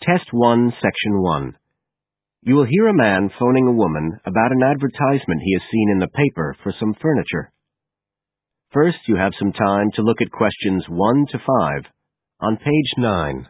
Test 1, Section 1. You will hear a man phoning a woman about an advertisement he has seen in the paper for some furniture. First, you have some time to look at questions 1 to 5 on page 9.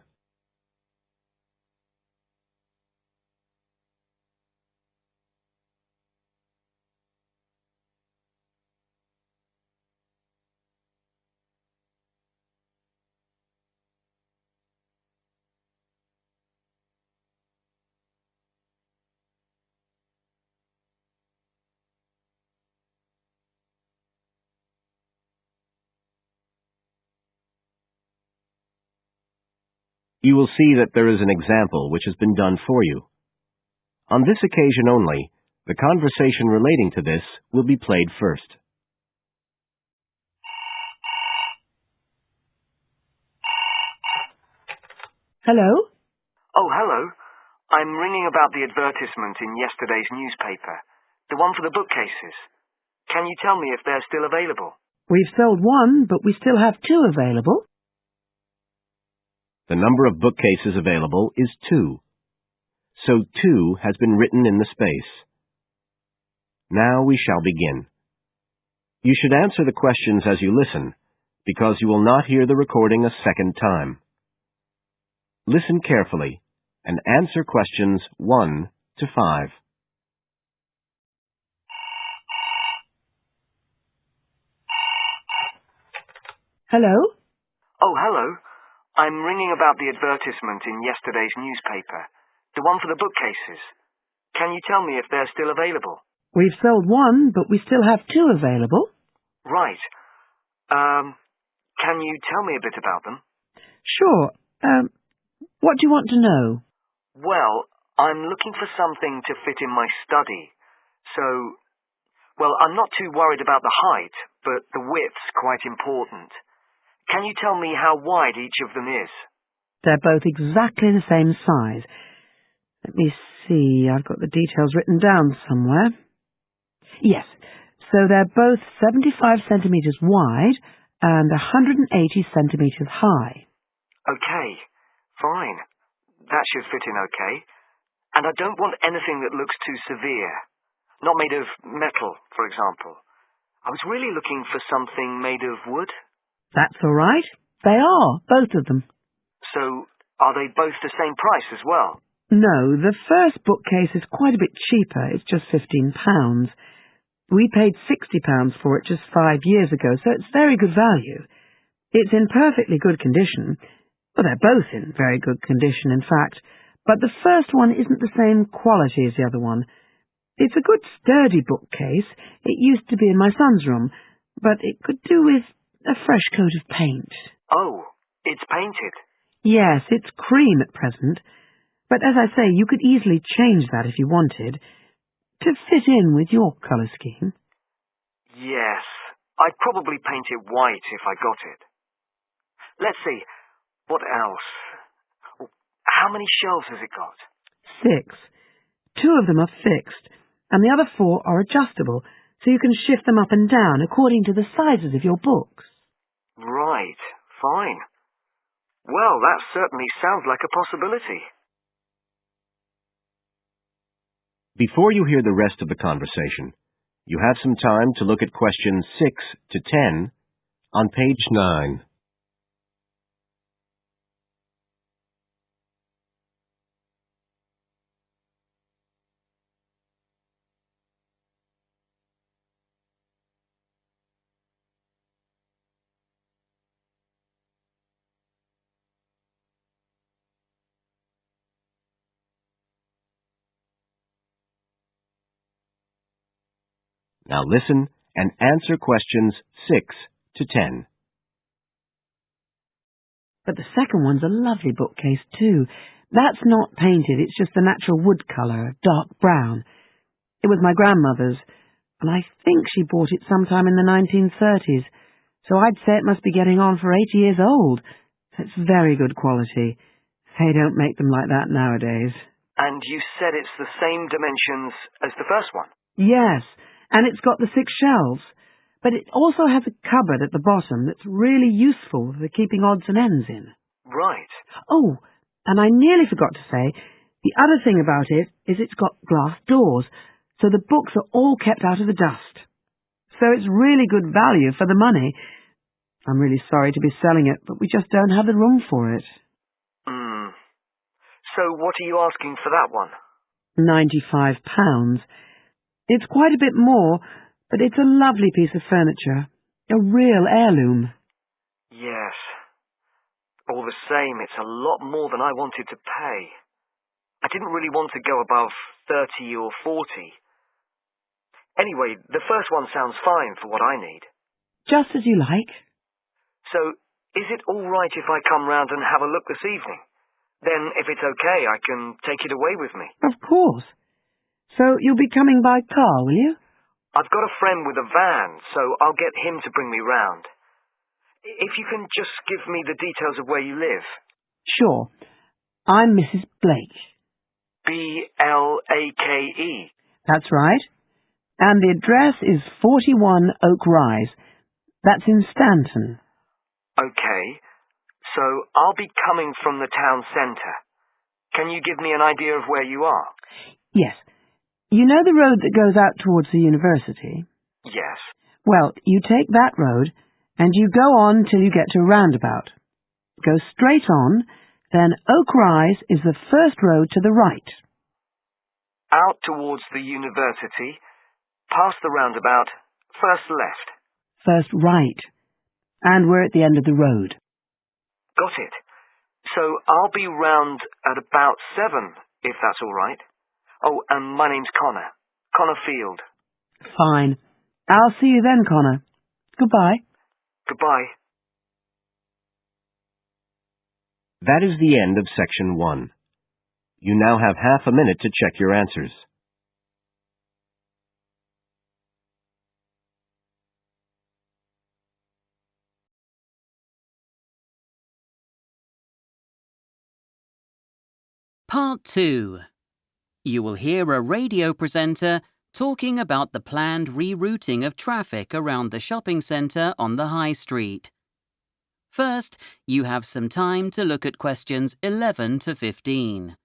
You will see that there is an example which has been done for you. On this occasion only, the conversation relating to this will be played first. Hello? Oh, hello. I'm ringing about the advertisement in yesterday's newspaper. The one for the bookcases. Can you tell me if they're still available? We've sold one, but we still have two available. The number of bookcases available is 2. So 2 has been written in the space. Now we shall begin. You should answer the questions as you listen, because you will not hear the recording a second time. Listen carefully and answer questions 1 to 5. Hello? Oh, hello. I'm ringing about the advertisement in yesterday's newspaper. The one for the bookcases. Can you tell me if they're still available? We've sold one, but we still have two available. Right. Can you tell me a bit about them? Sure. What do you want to know? Well, I'm looking for something to fit in my study. I'm not too worried about the height, but the width's quite important. Can you tell me how wide each of them is? They're both exactly the same size. Let me see, I've got the details written down somewhere. Yes, so they're both 75 centimetres wide and 180 centimetres high. Okay, fine. That should fit in okay. And I don't want anything that looks too severe. Not made of metal, for example. I was really looking for something made of wood. That's all right. They are, both of them. So, are they both the same price as well? No, the first bookcase is quite a bit cheaper. It's just £15. We paid £60 for it just 5 years ago, so it's very good value. It's in perfectly good condition. Well, they're both in very good condition, in fact. But the first one isn't the same quality as the other one. It's a good, sturdy bookcase. It used to be in my son's room, but it could do with a fresh coat of paint. Oh, it's painted? Yes, it's cream at present. But as I say, you could easily change that if you wanted, to fit in with your colour scheme. Yes, I'd probably paint it white if I got it. Let's see, what else? How many shelves has it got? 6. 2 of them are fixed, and the other 4 are adjustable, so you can shift them up and down according to the sizes of your books. Right, fine. Well, that certainly sounds like a possibility. Before you hear the rest of the conversation, you have some time to look at questions 6 to 10 on page 9. Now listen and answer questions 6 to 10. But the second one's a lovely bookcase too. That's not painted, it's just the natural wood colour, dark brown. It was my grandmother's, and I think she bought it sometime in the 1930s, so I'd say it must be getting on for 80 years old. It's very good quality. They don't make them like that nowadays. And you said it's the same dimensions as the first one? Yes, and it's got the 6 shelves. But it also has a cupboard at the bottom that's really useful for keeping odds and ends in. Right. Oh, And I nearly forgot to say, the other thing about it is it's got glass doors, so the books are all kept out of the dust. So it's really good value for the money. I'm really sorry to be selling it, but we just don't have the room for it. So what are you asking for that one? £95. It's quite a bit more, but it's a lovely piece of furniture. A real heirloom. Yes. All the same, it's a lot more than I wanted to pay. I didn't really want to go above 30 or 40. Anyway, the first one sounds fine for what I need. Just as you like. So, is it all right if I come round and have a look this evening? Then, if it's okay, I can take it away with me. Of course. So you'll be coming by car, will you? I've got a friend with a van, so I'll get him to bring me round. If you can just give me the details of where you live. Sure. I'm Mrs. Blake. Blake? That's right. And the address is 41 Oak Rise. That's in Stanton. Okay. So I'll be coming from the town centre. Can you give me an idea of where you are? Yes. You know the road that goes out towards the university? Yes. Well, you take that road, and you go on till you get to a roundabout. Go straight on, then Oak Rise is the first road to the right. Out towards the university, past the roundabout, first left. First right. And we're at the end of the road. Got it. So I'll be round at about 7, if that's all right. Oh, and my name's Connor. Connor Field. Fine. I'll see you then, Connor. Goodbye. Goodbye. That is the end of section 1. You now have half a minute to check your answers. Part 2. You will hear a radio presenter talking about the planned rerouting of traffic around the shopping centre on the High Street. First, you have some time to look at questions 11 to 15.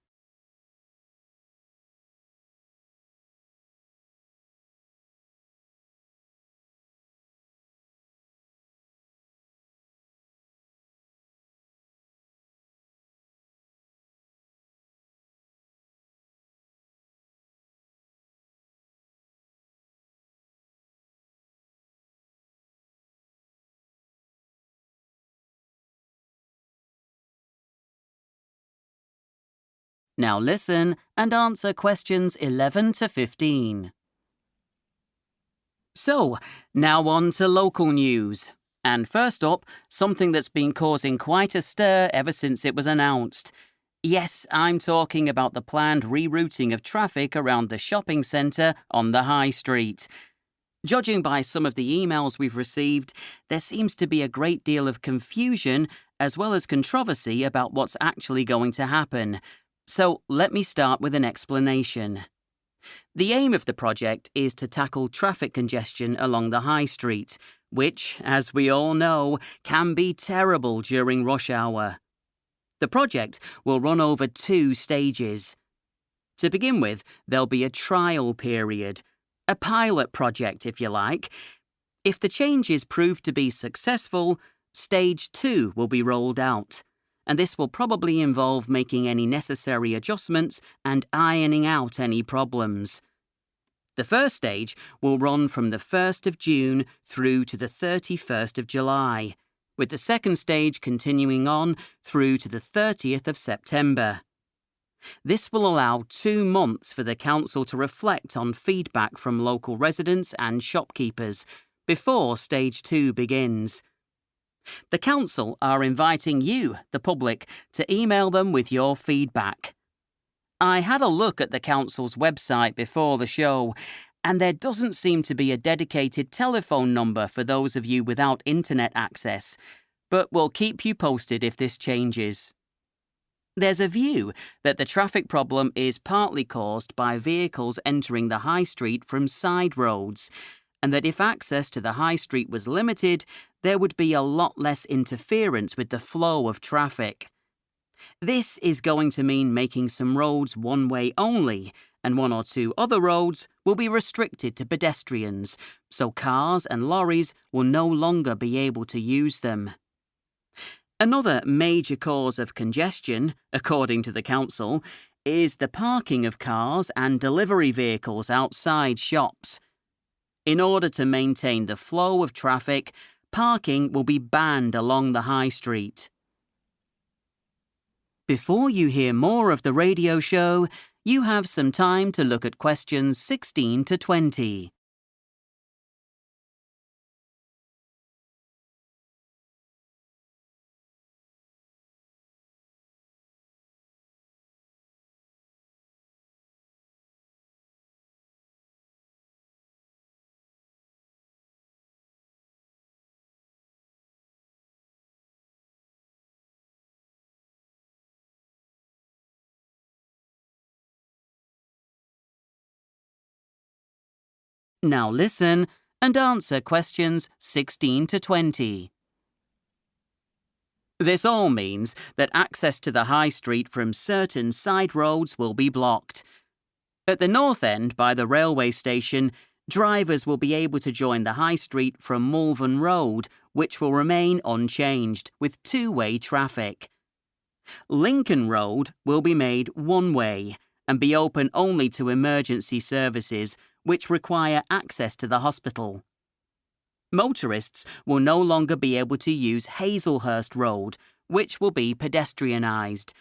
Now listen and answer questions 11 to 15. So, now on to local news. And first up, something that's been causing quite a stir ever since it was announced. Yes, I'm talking about the planned rerouting of traffic around the shopping centre on the High Street. Judging by some of the emails we've received, there seems to be a great deal of confusion as well as controversy about what's actually going to happen. So let me start with an explanation. The aim of the project is to tackle traffic congestion along the High Street, which, as we all know, can be terrible during rush hour. The project will run over 2 stages. To begin with, there'll be a trial period, a pilot project if you like. If the changes prove to be successful, Stage 2 will be rolled out, and this will probably involve making any necessary adjustments and ironing out any problems. The first stage will run from the 1st of June through to the 31st of July, with the second stage continuing on through to the 30th of September. This will allow 2 months for the council to reflect on feedback from local residents and shopkeepers before Stage 2 begins. The council are inviting you, the public, to email them with your feedback. I had a look at the council's website before the show, and there doesn't seem to be a dedicated telephone number for those of you without internet access, but we'll keep you posted if this changes. There's a view that the traffic problem is partly caused by vehicles entering the High Street from side roads, and that if access to the High Street was limited, there would be a lot less interference with the flow of traffic. This is going to mean making some roads one-way only, and one or two other roads will be restricted to pedestrians, so cars and lorries will no longer be able to use them. Another major cause of congestion, according to the council, is the parking of cars and delivery vehicles outside shops. In order to maintain the flow of traffic, parking will be banned along the high street. Before you hear more of the radio show, you have some time to look at questions 16 to 20. Now listen and answer questions 16 to 20. This all means that access to the high street from certain side roads will be blocked. At the north end, by the railway station, drivers will be able to join the high street from Malvern Road, which will remain unchanged, with two-way traffic. Lincoln Road will be made one-way and be open only to emergency services, which require access to the hospital. Motorists will no longer be able to use Hazelhurst Road, which will be pedestrianised,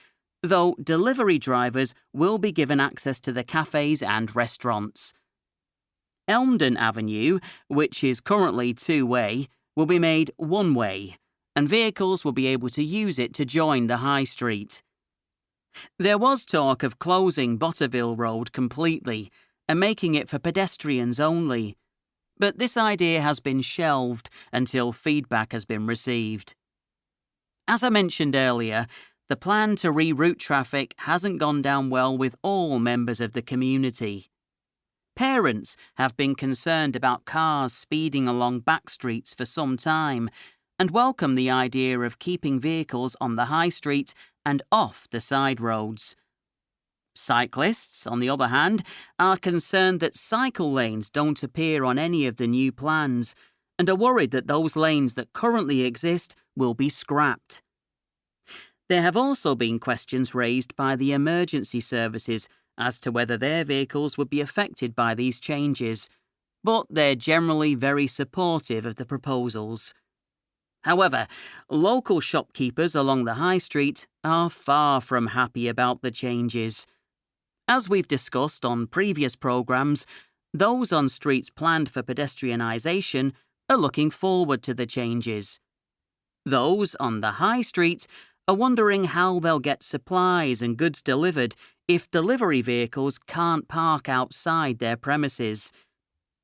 though delivery drivers will be given access to the cafes and restaurants. Elmdon Avenue, which is currently two-way, will be made one-way, and vehicles will be able to use it to join the high street. There was talk of closing Botterville Road completely and making it for pedestrians only, but this idea has been shelved until feedback has been received. As I mentioned earlier, the plan to reroute traffic hasn't gone down well with all members of the community. Parents have been concerned about cars speeding along back streets for some time and welcome the idea of keeping vehicles on the high street and off the side roads. Cyclists, on the other hand, are concerned that cycle lanes don't appear on any of the new plans and are worried that those lanes that currently exist will be scrapped. There have also been questions raised by the emergency services as to whether their vehicles would be affected by these changes, but they're generally very supportive of the proposals. However, local shopkeepers along the high street are far from happy about the changes. As we've discussed on previous programmes, those on streets planned for pedestrianisation are looking forward to the changes. Those on the high street are wondering how they'll get supplies and goods delivered if delivery vehicles can't park outside their premises.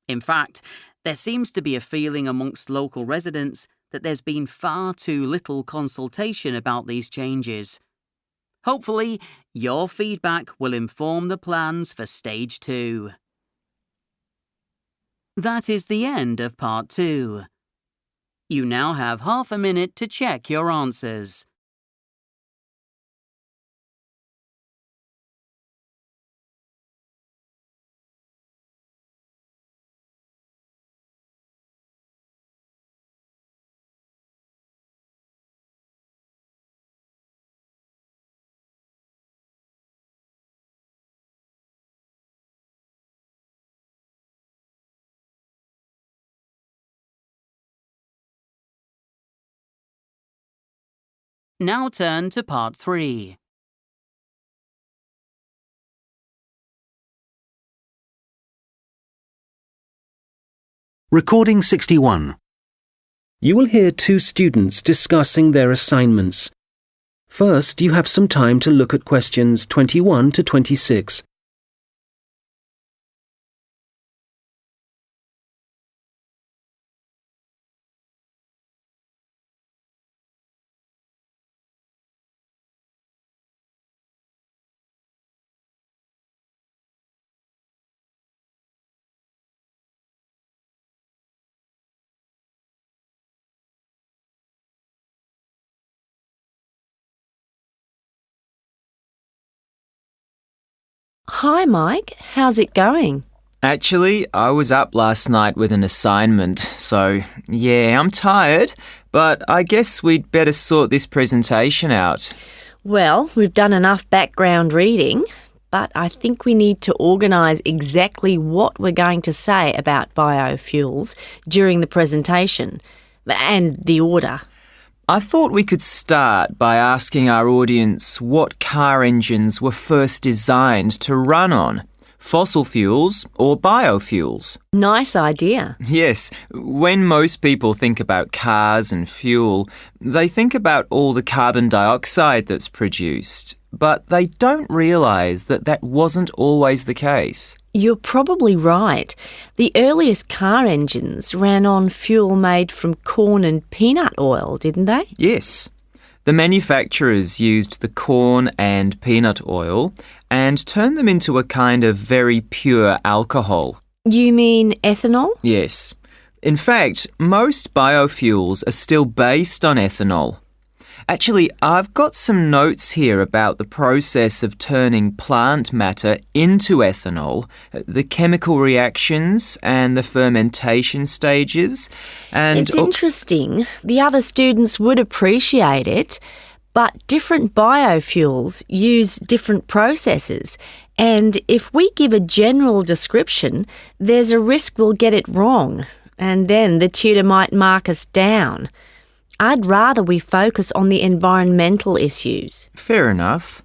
In fact, there seems to be a feeling amongst local residents that there's been far too little consultation about these changes. Hopefully, your feedback will inform the plans for Stage 2. That is the end of Part 2. You now have half a minute to check your answers. Now turn to Part 3. Recording 61. You will hear two students discussing their assignments. First, you have some time to look at questions 21 to 26. Hi, Mike. How's it going? Actually, I was up last night with an assignment, so yeah, I'm tired, but I guess we'd better sort this presentation out. Well, we've done enough background reading, but I think we need to organise exactly what we're going to say about biofuels during the presentation, and the order. I thought we could start by asking our audience what car engines were first designed to run on. Fossil fuels or biofuels? Nice idea. Yes, when most people think about cars and fuel, they think about all the carbon dioxide that's produced, but they don't realise that that wasn't always the case. You're probably right. The earliest car engines ran on fuel made from corn and peanut oil, didn't they? Yes. The manufacturers used the corn and peanut oil and turned them into a kind of very pure alcohol. You mean ethanol? Yes. In fact, most biofuels are still based on ethanol. Actually, I've got some notes here about the process of turning plant matter into ethanol, the chemical reactions and the fermentation stages. And it's interesting. The other students would appreciate it, but different biofuels use different processes. And if we give a general description, there's a risk we'll get it wrong, and then the tutor might mark us down. I'd rather we focus on the environmental issues. Fair enough.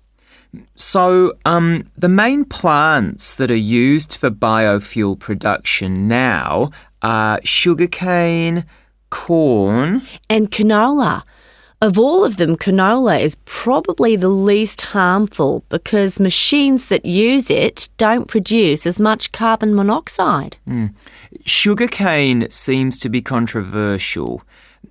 So, the main plants that are used for biofuel production now are sugarcane, corn... and canola. Of all of them, canola is probably the least harmful because machines that use it don't produce as much carbon monoxide. Sugarcane seems to be controversial.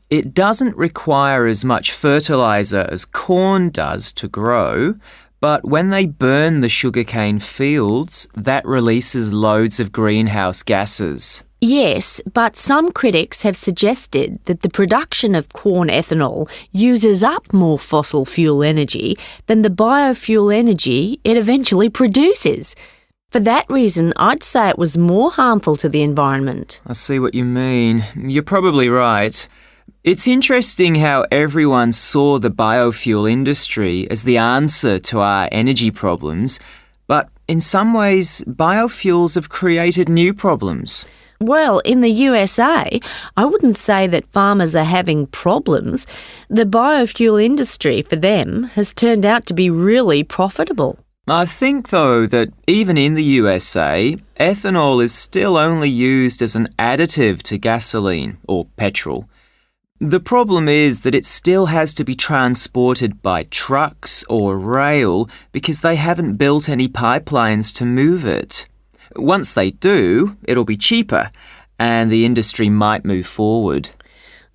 It doesn't require as much fertiliser as corn does to grow, but when they burn the sugarcane fields, that releases loads of greenhouse gases. Yes, but some critics have suggested that the production of corn ethanol uses up more fossil fuel energy than the biofuel energy it eventually produces. For that reason, I'd say it was more harmful to the environment. I see what you mean. You're probably right. It's interesting how everyone saw the biofuel industry as the answer to our energy problems, but in some ways, biofuels have created new problems. Well, in the USA, I wouldn't say that farmers are having problems. The biofuel industry, for them, has turned out to be really profitable. I think, though, that even in the USA, ethanol is still only used as an additive to gasoline or petrol. The problem is that it still has to be transported by trucks or rail because they haven't built any pipelines to move it. Once they do, it'll be cheaper and the industry might move forward.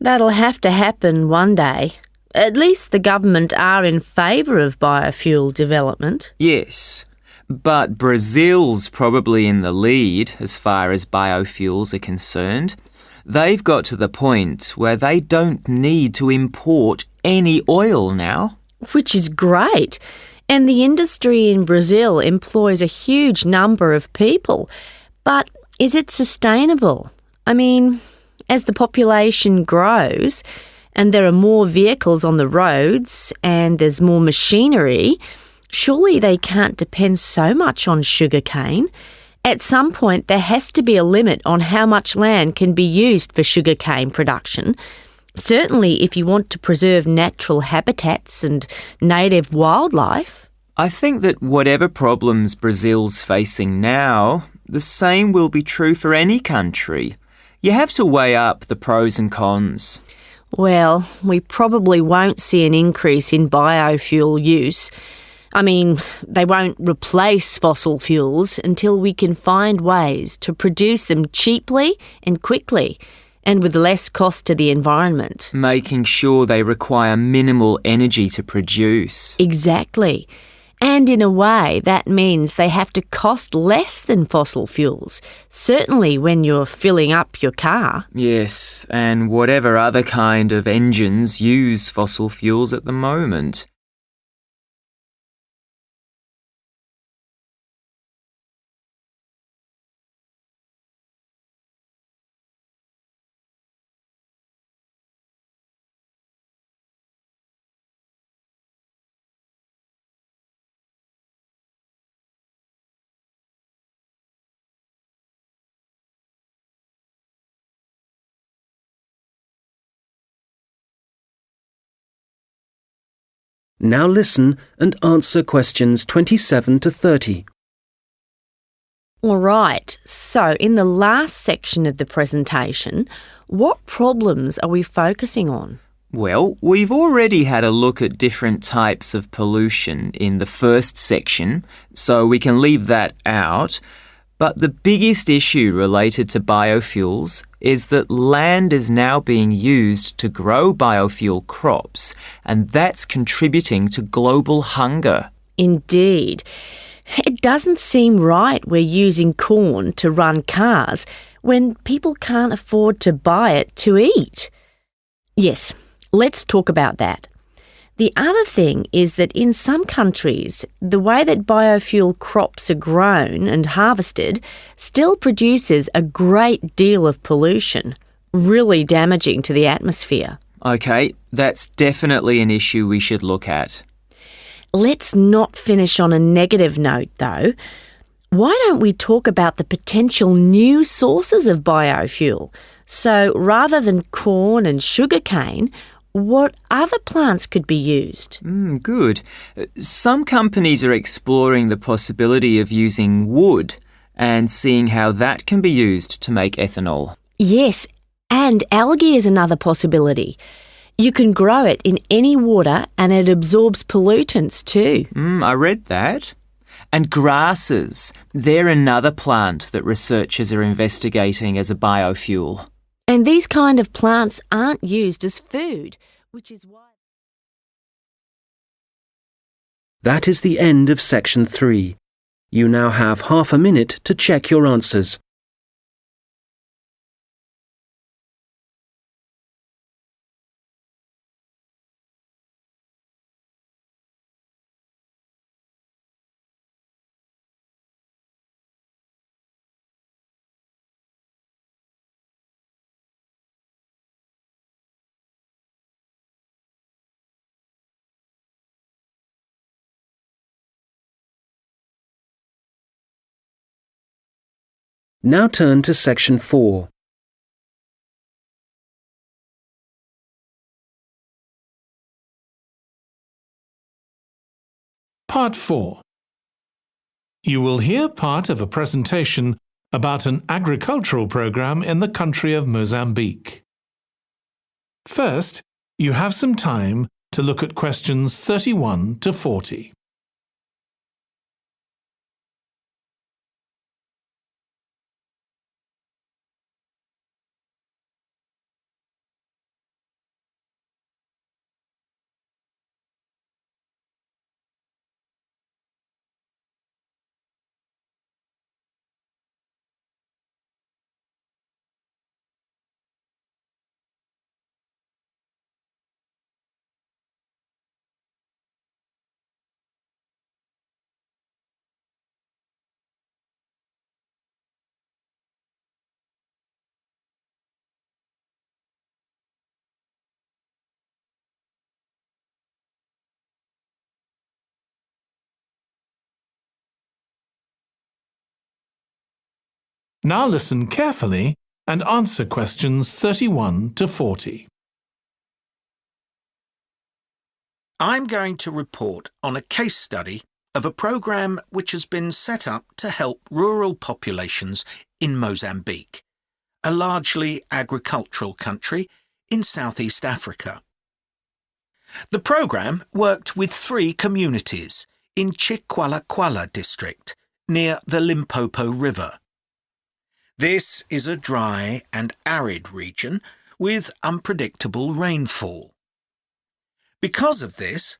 That'll have to happen one day. At least the government are in favour of biofuel development. Yes, but Brazil's probably in the lead as far as biofuels are concerned. They've got to the point where they don't need to import any oil now. Which is great. And the industry in Brazil employs a huge number of people. But is it sustainable? I mean, as the population grows and there are more vehicles on the roads and there's more machinery, surely they can't depend so much on sugarcane. At some point, there has to be a limit on how much land can be used for sugarcane production. Certainly, if you want to preserve natural habitats and native wildlife. I think that whatever problems Brazil's facing now, the same will be true for any country. You have to weigh up the pros and cons. Well, we probably won't see an increase in biofuel use. I mean, they won't replace fossil fuels until we can find ways to produce them cheaply and quickly and with less cost to the environment. Making sure they require minimal energy to produce. Exactly. And in a way, that means they have to cost less than fossil fuels, certainly when you're filling up your car. Yes, and whatever other kind of engines use fossil fuels at the moment. Now listen and answer questions 27 to 30. All right, so in the last section of the presentation, what problems are we focusing on? Well, we've already had a look at different types of pollution in the first section, so we can leave that out. But the biggest issue related to biofuels is that land is now being used to grow biofuel crops, and that's contributing to global hunger. Indeed. It doesn't seem right we're using corn to run cars when people can't afford to buy it to eat. Yes, let's talk about that. The other thing is that in some countries, the way that biofuel crops are grown and harvested still produces a great deal of pollution, really damaging to the atmosphere. OK, that's definitely an issue we should look at. Let's not finish on a negative note, though. Why don't we talk about the potential new sources of biofuel? So rather than corn and sugarcane, what other plants could be used? Good. Some companies are exploring the possibility of using wood and seeing how that can be used to make ethanol. Yes, and algae is another possibility. You can grow it in any water and it absorbs pollutants too. I read that. And grasses, they're another plant that researchers are investigating as a biofuel. And these kind of plants aren't used as food, which is why... That is the end of section 3. You now have half a minute to check your answers. Now turn to section 4. Part 4. You will hear part of a presentation about an agricultural program in the country of Mozambique. First, you have some time to look at questions 31 to 40. Now listen carefully and answer questions 31 to 40. I'm going to report on a case study of a program which has been set up to help rural populations in Mozambique, a largely agricultural country in Southeast Africa. The program worked with 3 communities in Chikwalakwala district near the Limpopo River. This is a dry and arid region with unpredictable rainfall. Because of this,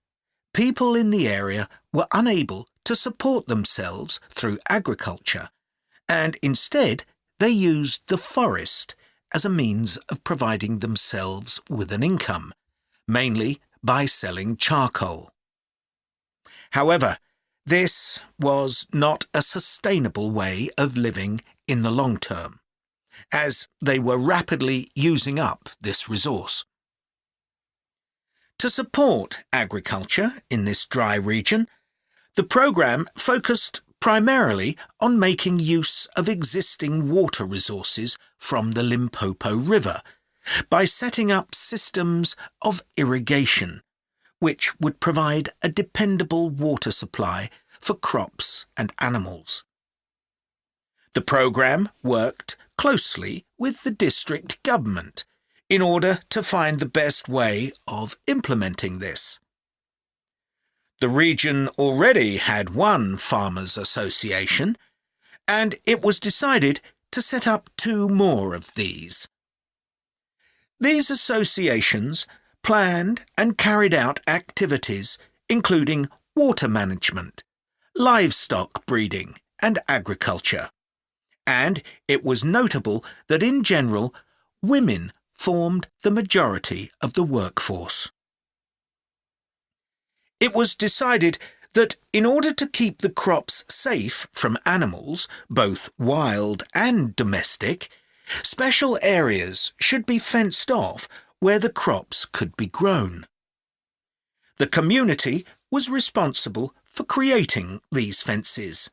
people in the area were unable to support themselves through agriculture, and instead they used the forest as a means of providing themselves with an income, mainly by selling charcoal. However, this was not a sustainable way of living in the long term, as they were rapidly using up this resource. To support agriculture in this dry region, the program focused primarily on making use of existing water resources from the Limpopo River by setting up systems of irrigation, which would provide a dependable water supply for crops and animals. The programme worked closely with the district government in order to find the best way of implementing this. The region already had one farmers' association, and it was decided to set up 2 more of these. These associations planned and carried out activities including water management, livestock breeding and agriculture. And it was notable that in general, women formed the majority of the workforce. It was decided that in order to keep the crops safe from animals, both wild and domestic, special areas should be fenced off where the crops could be grown. The community was responsible for creating these fences,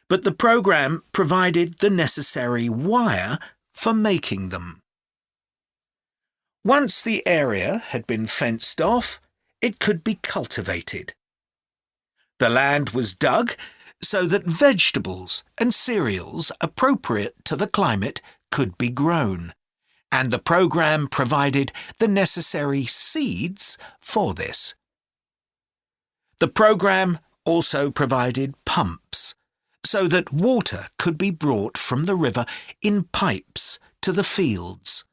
but the programme provided the necessary wire for making them. Once the area had been fenced off, it could be cultivated. The land was dug so that vegetables and cereals appropriate to the climate could be grown, and the programme provided the necessary seeds for this. The programme also provided pumps so that water could be brought from the river in pipes to the fields.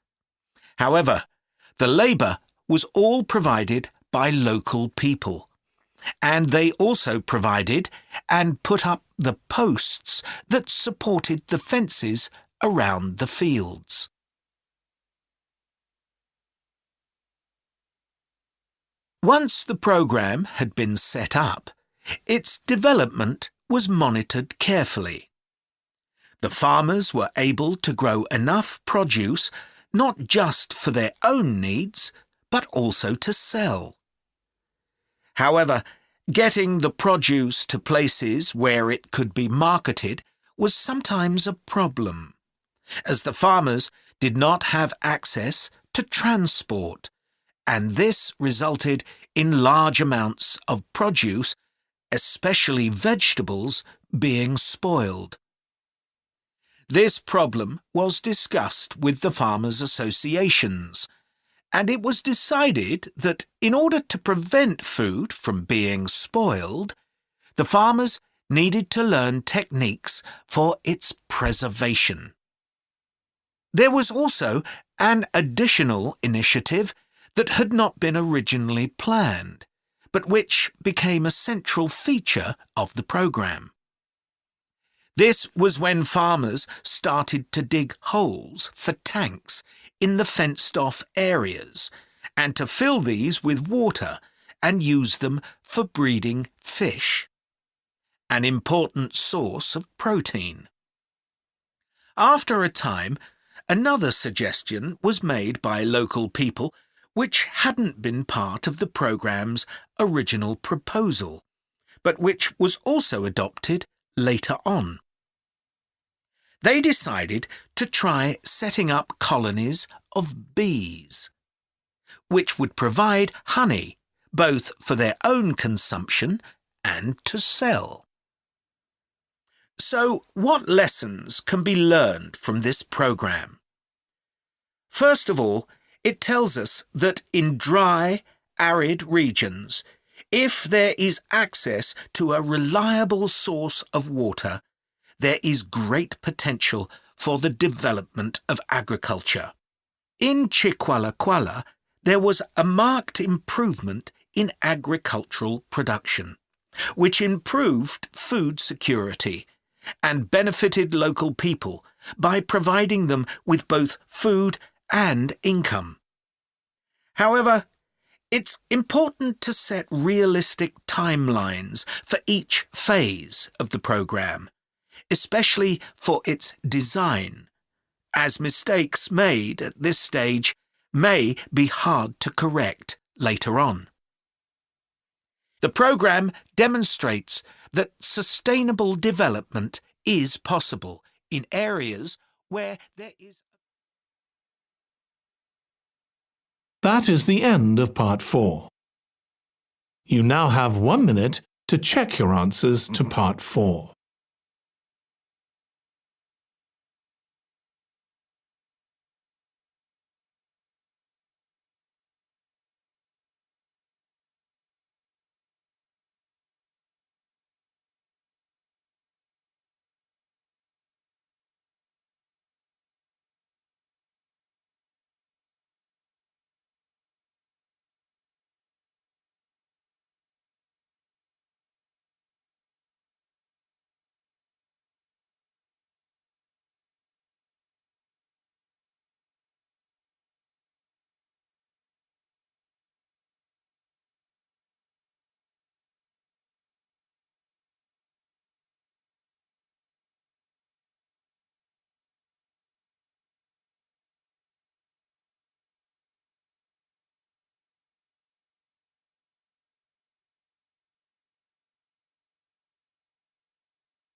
However, the labour was all provided by local people, and they also provided and put up the posts that supported the fences around the fields. Once the programme had been set up, its development was monitored carefully. The farmers were able to grow enough produce not just for their own needs, but also to sell. However, getting the produce to places where it could be marketed was sometimes a problem, as the farmers did not have access to transport, and this resulted in large amounts of produce, especially vegetables, being spoiled. This problem was discussed with the farmers' associations, and it was decided that in order to prevent food from being spoiled, the farmers needed to learn techniques for its preservation. There was also an additional initiative that had not been originally planned, but which became a central feature of the programme. This was when farmers started to dig holes for tanks in the fenced-off areas and to fill these with water and use them for breeding fish, an important source of protein. After a time, another suggestion was made by local people which hadn't been part of the programme's original proposal, but which was also adopted later on. They decided to try setting up colonies of bees, which would provide honey both for their own consumption and to sell. So, what lessons can be learned from this programme? First of all, it tells us that in dry, arid regions, if there is access to a reliable source of water, there is great potential for the development of agriculture. In Chiqualaquala, there was a marked improvement in agricultural production, which improved food security and benefited local people by providing them with both food and income. However, it's important to set realistic timelines for each phase of the programme, especially for its design, as mistakes made at this stage may be hard to correct later on. The programme demonstrates that sustainable development is possible in areas where there is. That is the end of part 4. You now have 1 minute to check your answers to Part 4.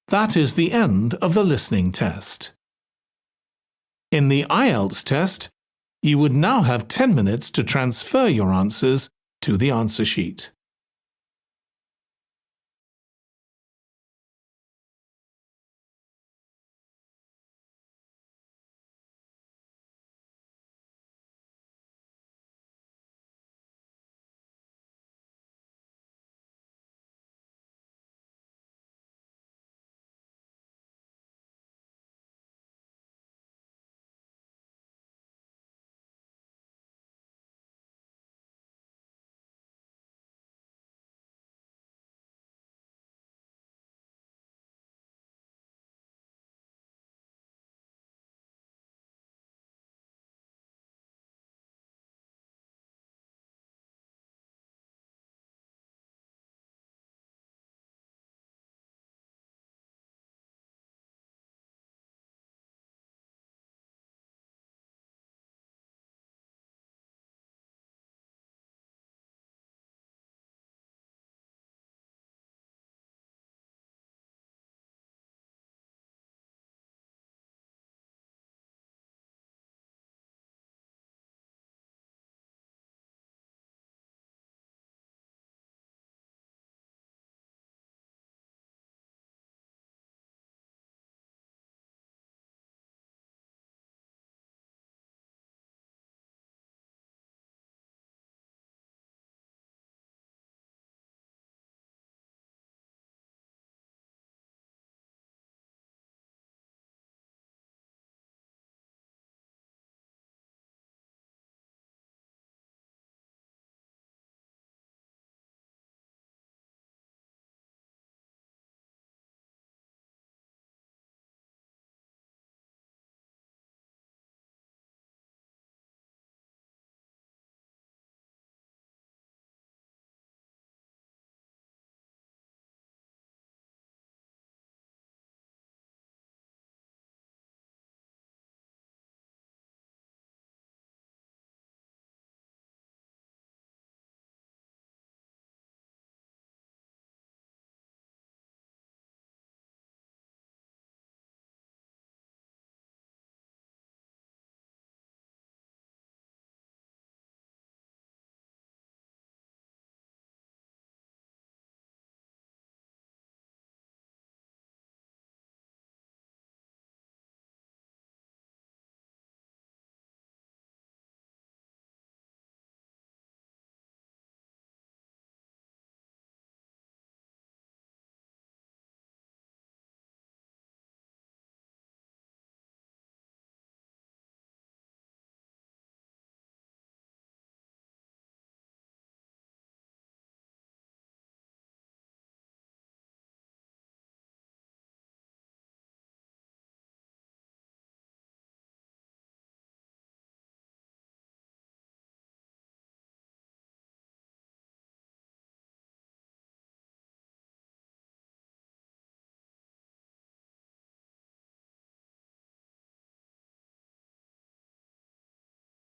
That is the end of the listening test. In the Ielts test, you would now have 10 minutes to transfer your answers to the answer sheet.